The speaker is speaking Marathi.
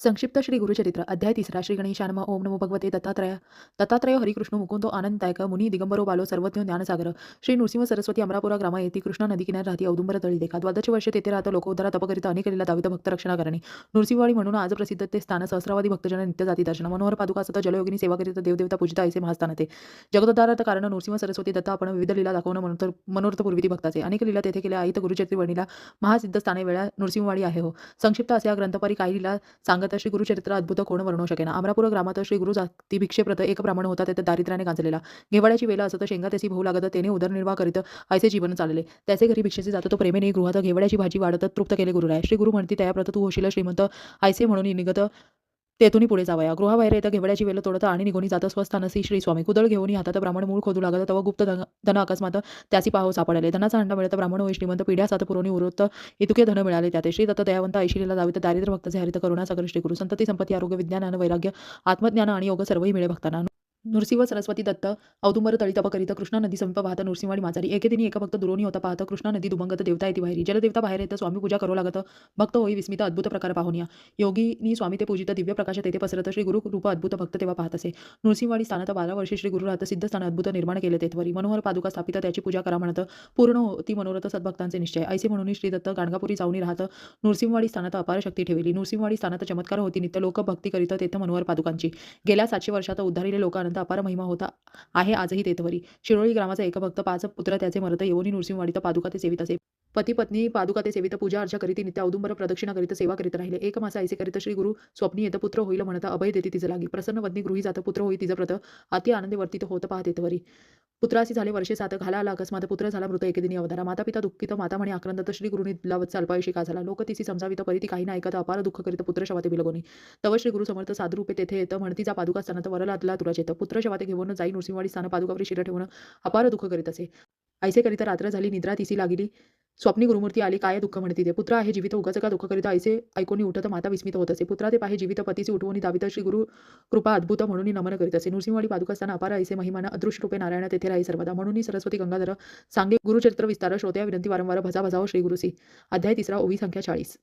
संक्षिप्त श्री गुरुचरित्र अध्याय तिसरा श्री गणेशाय नमः ओम नमो भगवते दत्तात्रय हरिकृष्ण मुकुंदो आनंददायक मुनी दिगंबरो बालो सर्वज्ञ ज्ञानसागर श्री नृसिंह सरस्वती अमरापुरा ग्रामा येथे कृष्णा नदी किनार राहती औदुंबर तळी देखा द्वादश वर्ष तेथे राहत लोक उद्धारा तप करीत अनेक लीला दावित भक्त रक्षणा करणे नृसिंहवाडी म्हणून आज प्रसिद्ध ते स्थान सहस्रावादी भक्तजन नित्य जाती दर्शन मनोहर पादुका सत जलयोगिनी सेवा करीत देवदेवता पूजिता ऐसे महास्थान ते जगदोद्धारार्थ कारण नृसिंह सरस्वती दत्ता आपण विविध लीला दाखवणं मनोरथ पूर्वी भक्ताचे अनेक लीला तेथे केल्या आईत गुरुचरित्री वर्णिला महासिद्ध स्थाने वेळा नृसिंहवाडी आहे हो संक्षिप्त असे या ग्रंथपरी काही लीला सांगत श्री गुरुचरित्र अद्भुत कोण वर्णवू शकेना अमरापूर ग्रामात श्री गुरु जाती भिक्षेप्रत एक ब्राह्मण होता त्यात दारिद्र्याने गांजलेला घेवाड्याची वेला असत शेंगा त्याची भाऊ लागत त्याने उदरनिर्वाह करीत ऐसे जीवन चालले त्याचे घरी भिक्षेचे जात तो प्रेमेने गृहात घेवाड्याची भाजी वाढत तृप्त केले गुरुराय श्री गुरु म्हणती त्याप्रत तू होशील श्रीमंत ऐसे म्हणून निघत तेथून पुढे जावया गृहाबाहेर येता घेवड्याची वेल तोडत आणि निघून जात स्वस्थानसी श्री स्वामी कुदळ घेऊन हातात ब्राह्मण मूळ खोदू लागत तव गुप्त धन अकस्मात त्याची पाहो सापडले धनाचा हंडा मिळत ब्राह्मण होई श्रीमंत पिढ्या सात पुरवणी उरत इतके धन मिळाले त्याते श्री दत्त दयावंत ऐशिलेला दावित दारिद्र्य भक्ताचे हरित करुणा सागर श्री गुरु संतती संपत्ती आरोग्य विज्ञान आणि वैराग्य आत्मज्ञान आणि योग सर्वही मिळे भक्तांना नृसिंह सरस्वती दत्त औदुंबर तळी तप करीत कृष्णा नदी समीप वाहत नृसिंहवाडी माचारी एके दिनी एक भक्त दुरोनी होता पाहत कृष्णा नदी दुभंगत देवता येती बाहेरी जलदेवता बाहेर येत स्वामी पूजा करू लागत भक्त होई विस्मित अद्भुत प्रकार पाहुनिया योगिनी स्वामी ते पूजित दिव्य प्रकाश तेथे पसरत श्री गुरु रूप अद्भुत भक्त तेव्हा पाहत असे नृसिंहवाडी स्थानात 12 वर्षे श्री गुरु राहत सिद्ध स्थान अद्भुत निर्माण केले तेथवरी मनोहर पादुका स्थापित त्याची पूजा करा म्हणत पूर्ण होती मनोरथ सद्भक्तांचे निश्चय ऐसे म्हणून श्री दत्त गाणगापुरी जाऊनी राहत नृसिंहवाडी स्थानात अपार शक्ती ठेवली नृसिंहवाडी स्थानात चमत्कार होती नित्य लोक भक्ती करीत तेथे मनोहर पादुकांची गेल्या 700 वर्षात उद्धारिले लोक अनंत अपार महिमा होता आहे आजही तेथवरी शिरोळी ग्रामाचा एक भक्त 5 पुत्र त्याचे मरत येऊनी नृसिंहवाडीत पादुका ते सेवित असे पती पत्नी पादुका ते सेवित पूजा अर्चा करीत नित्य औदुंबर प्रदक्षिणा करीत सेवा करीत राहिले एक मासा ऐसे करीत श्री गुरु स्वप्नी येत पुत्र होईल म्हणता अभय देते तिचं लागी प्रसन्न वदनी गृही जात पुत्र होई तिचं प्रत अति आनंदी वर्तित होत पाहत येतवरी पुत्रासी झाले वर्षे 7 घाला आला अकस्मात पुत्र झाला मृत एके दिनी अवधारा माता पिता दुःखित माता म्हणे आक्रंदत श्री गुरुनी लावत अल्पायुषी का झाला लोक तिसी समजावित परी काही ना ऐकत अपार दुःख करीत पुत्र शवाते बिलगोनी तव श्री गुरु समर्थ साधू रूपे तेथे येत म्हणतीचा पादुका स्थानात वरलातला तुला चेत पुत्र शवाते घेऊन जाई नृसिंहवाडी स्थान पादुकावरी शिर ठेवून अपार दुःख करीत असे ऐसे करीत रात्र झाली निद्रा तिसी लागली स्वप्नी गुरुमूर्ती आली काय दुःख म्हणती ते पुत्र आहे जीवित उगाच का दुःख करीत ऐसे ऐकोनी उठत माता विस्मित होत असे पुत्रा ते पाहे जीवित पतीची उठवून दावित श्री गुरु कृपा अद्भुत म्हणून नमन करीत असे नृसिंहवाडी पादुकास्थान अपार ऐसे महिमान अदृश्य रूपे नारायण तेथे राही सर्वदा म्हणून सरस्वती गंगाधर सांगे गुरुचरित्र विस्तार श्रोत्या विनंती वारंवार भजा भजाओ श्री गुरुसी अध्याय तिसरा ओवी संख्या 40